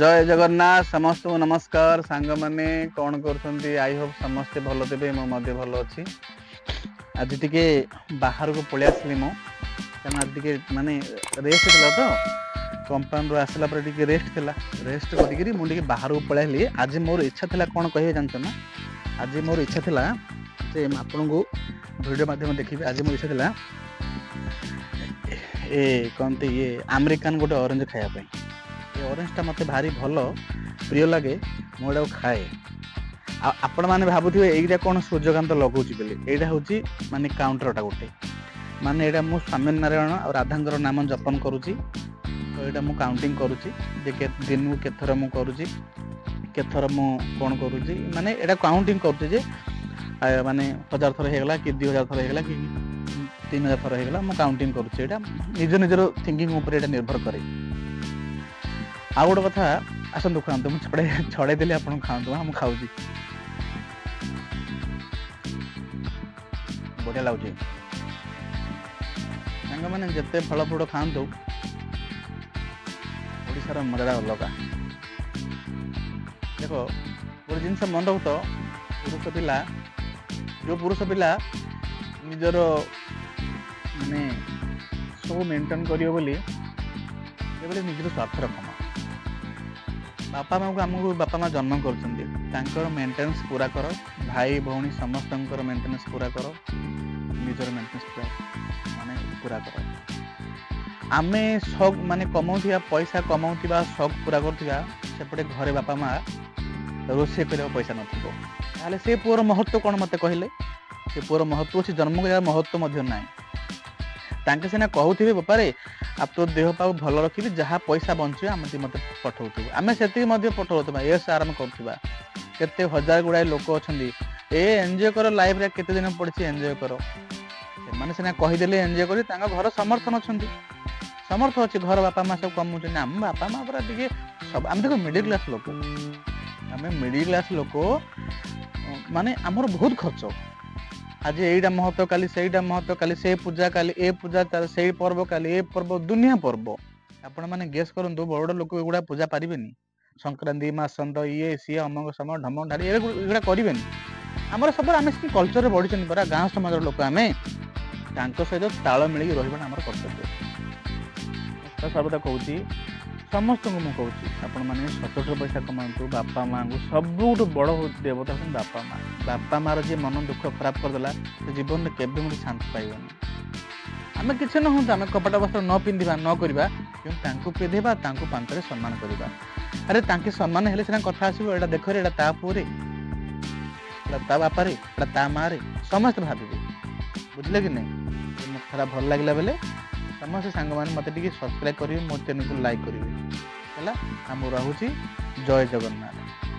जय जगन्नाथ समस्त को नमस्कार सांग माने कौन कर आई होप समस्ते भल थे मुझे भल अच्छी आज टी बाहर को पलि आसली मो क्या आज टी माने रेस्ट थी तो कंपाउंड आसला टी रेस्ट थी रेस्ट करी मुझे बाहर को पलि आज मोर इच्छा थी कौन कहे जानते ना आज मोर इच्छा थी से आपन को वीडियो माध्यम देखिए आज मोर इच्छा थी ए कहते ये अमेरिकान गोटे ऑरेंज खायापी ऑरेंजटा मत भारी भल प्रिय लगे मुझे खाए आपण मैंने भावुवे यहीटा कौन सूर्यकांत लगुच यहाँ हूँ माने काउंटरटा गोटे माने यहाँ मुझ स्वामी नारायण और राधांकर नाम जपन करुच्ची तो यहाँ मुझ काउंटिंग करुच्ची दिन को केथर मु करुच्ची केथर मु कौन करुच्ची माने यहाँ काउंटिंग करुच्चे माने 1000 थर होगा कि 2000 थर होगा कि 3000 थर होगा मुझ काउंटिंग करुच्चे यहाँ निज निजर थिंकिंग उपर निर्भर करे आ गोटे कथा आसतु खाते मुझे छड़े देली आप खाते हाँ मुझे खाऊँ बढ़िया लगुच सांग मैंने जिते फल फुड़ खातु ओडार मजा अलग देख गोटे जिनस मन रख तो पुरुष पिला जो पुरुष पिला निजर माने सब मेंटेन करियो बोली निजर स्वार्थ रखम बापा माँ को आमको बापा माँ जन्म कर मेंटेनेंस पूरा कर भाई भौणी समस्त मेंटेनेंस पूरा कर निजर मेंटेनेंस माने पूरा कर आमे शौक माने कमाउथिबा पैसा कमाउथिबा शौक पूरा करथिबा सेपटे घरे बापा माँ रोषे कर पैसा नथिबो ताले से पुअर महत्व कौन मते कहले से पुअर महत्व से जन्म कर महत्व ना तांके सिना कहूथिबे बापारे आप तो देह पाव भल रखी जहाँ पैसा बचे आम मत पठाऊ आम से पठाऊा एस आराम करुवा केते हजार गुड़ाए लोक अच्छा ए एंजॉय कर लाइफ रे केते दिन पड़ी एंजॉय कर से सीना कहीदे एंजॉय कर घर समर्थन अच्छा समर्थ अच्छे घर बापा माँ सब कमाऊँ आम बापा माँ पूरा टे सब आम देख मिडिल क्लास लोक आम मिडिल क्लास लोक माने आमर बहुत खर्च आज यहीटा महत्व काली सहीटा महत्व काली से पूजा काली ए पूजा से पर्व काली ए पर्व दुनिया पर्व आपण मैंने गेस करूँ बड़ लोक एगुड़ा पूजा पारे संक्रांति मासंत ये सी अमक सम ढम ढाड़ी एगुड़ा करें आमर सब आम कल्चर बढ़ी परा गाँ समाज लोक आम सहित ताल मिल रहा आम कर्तव्य सर्वदा कहूँ समस्त को मुझे कहूँ आपण मैंने सचोट पैसा कमातु बापा माँ को सबुठ बड़ देवता हूँ बापा माँ बापा मार जी मन दुख खराब करदेला तो जीवन में केवे मुझे शांति पाइबनी आम कि न हूँ आम कपड़ा वस्त्र न पिंधा न करवा कि पिंधेबा पांचरे सम्मान करवा अरे तांके सम्मान हेले सीना कथा आसो एटा देख रे ता पुरे ता बापा रे ता माँ रे समस्त भावे बुझले कि नहीं खरा भल लगे बेले समस्त सांग मैंने मत सब्सक्राइब करेंगे मो चैनल को लाइक करेंगे है। रहुची जय जगन्नाथ।